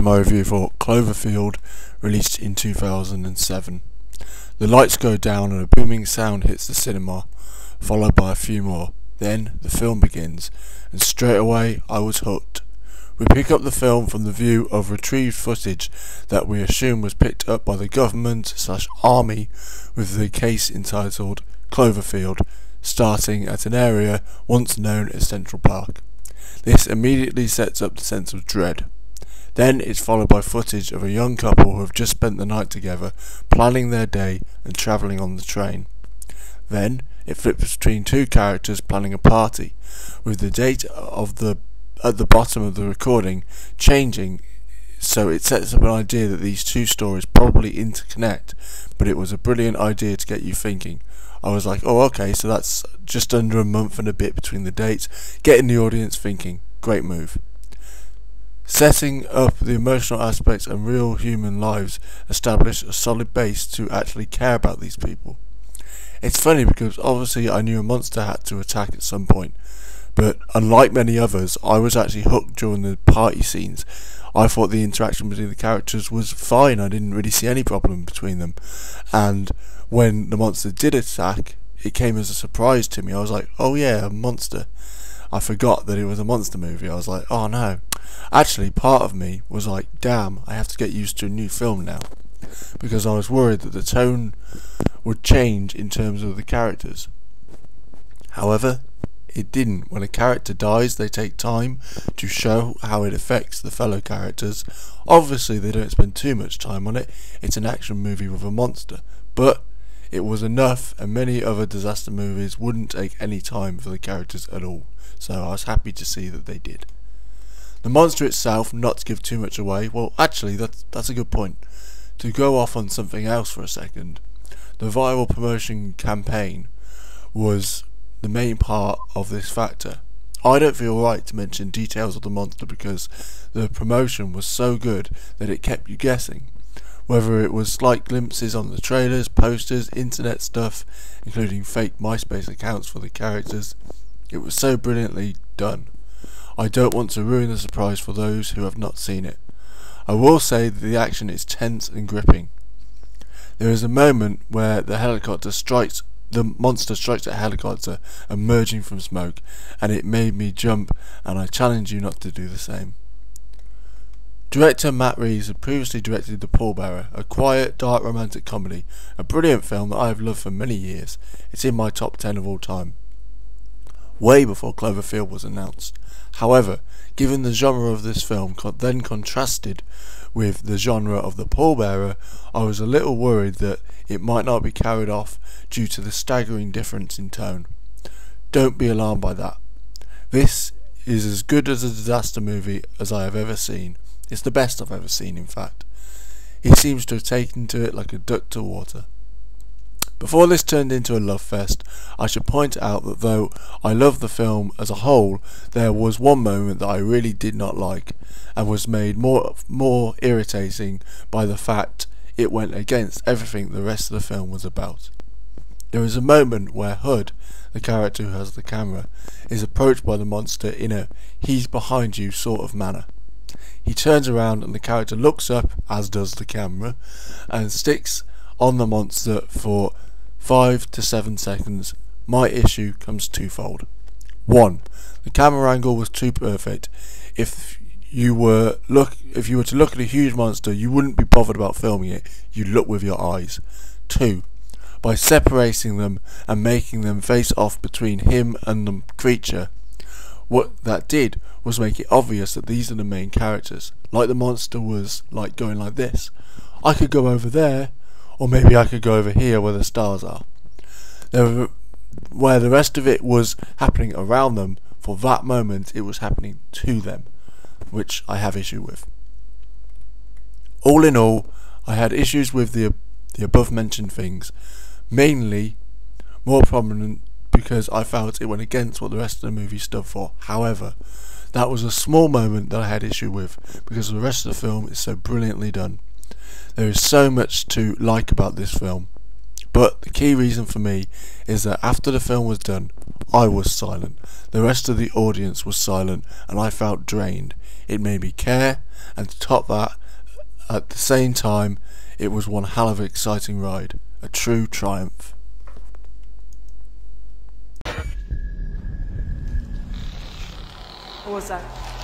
my review for Cloverfield, released in 2007. The lights go down and a booming sound hits the cinema, followed by a few more. Then the film begins, and straight away I was hooked. We pick up the film from the view of retrieved footage that we assume was picked up by the government/army with the case entitled Cloverfield, starting at an area once known as Central Park. This immediately sets up the sense of dread. Then it's followed by footage of a young couple who have just spent the night together, planning their day and travelling on the train. Then it flips between two characters planning a party, with the date at the bottom of the recording changing, so it sets up an idea that these two stories probably interconnect, but it was a brilliant idea to get you thinking. I was like, oh okay, so that's just under a month and a bit between the dates, getting the audience thinking. Great move. Setting up the emotional aspects and real human lives establish a solid base to actually care about these people. It's funny because obviously I knew a monster had to attack at some point, but unlike many others, I was actually hooked during the party scenes. I thought the interaction between the characters was fine. I didn't really see any problem between them, and when the monster did attack, it came as a surprise to me. I was like, oh yeah, a monster. I forgot that it was a monster movie. I was like, oh no. Actually, part of me was like, damn, I have to get used to a new film now, because I was worried that the tone would change in terms of the characters. However, it didn't. When a character dies, they take time to show how it affects the fellow characters. Obviously, they don't spend too much time on it. It's an action movie with a monster, but it was enough, and many other disaster movies wouldn't take any time for the characters at all, so I was happy to see that they did. The monster itself, not to give too much away, well actually that's a good point. To go off on something else for a second, the viral promotion campaign was the main part of this factor. I don't feel right to mention details of the monster because the promotion was so good that it kept you guessing. Whether it was slight glimpses on the trailers, posters, internet stuff, including fake MySpace accounts for the characters, it was so brilliantly done. I don't want to ruin the surprise for those who have not seen it. I will say that the action is tense and gripping. There is a moment where the monster strikes a helicopter emerging from smoke, and it made me jump, and I challenge you not to do the same. Director Matt Reeves had previously directed The Pallbearer, a quiet, dark romantic comedy, a brilliant film that I have loved for many years. It's in my top 10 of all time, way before Cloverfield was announced. However, given the genre of this film then contrasted with the genre of The Pallbearer, I was a little worried that it might not be carried off due to the staggering difference in tone. Don't be alarmed by that. This is as good as a disaster movie as I have ever seen. It's the best I've ever seen, in fact. He seems to have taken to it like a duck to water. Before this turned into a love fest, I should point out that though I loved the film as a whole, there was one moment that I really did not like, and was made more irritating by the fact it went against everything the rest of the film was about. There is a moment where Hood, the character who has the camera, is approached by the monster in a "he's behind you" sort of manner. He turns around and the character looks up, as does the camera, and sticks on the monster for 5 to 7 seconds. My issue comes twofold. 1. The camera angle was too perfect. If you were to look at a huge monster, you wouldn't be bothered about filming it. You'd look with your eyes. 2. By separating them and making them face off between him and the creature, what that did was make it obvious that these are the main characters. Like the monster was like going like this. I could go over there, or maybe I could go over here where the stars are. Where the rest of it was happening around them, for that moment it was happening to them, which I have issue with. All in all, I had issues with the above mentioned things, mainly more prominent because I felt it went against what the rest of the movie stood for. However, that was a small moment that I had issue with because the rest of the film is so brilliantly done. There is so much to like about this film, but the key reason for me is that after the film was done, I was silent. The rest of the audience was silent, and I felt drained. It made me care, and to top that, at the same time, it was one hell of an exciting ride. A true triumph. What was that?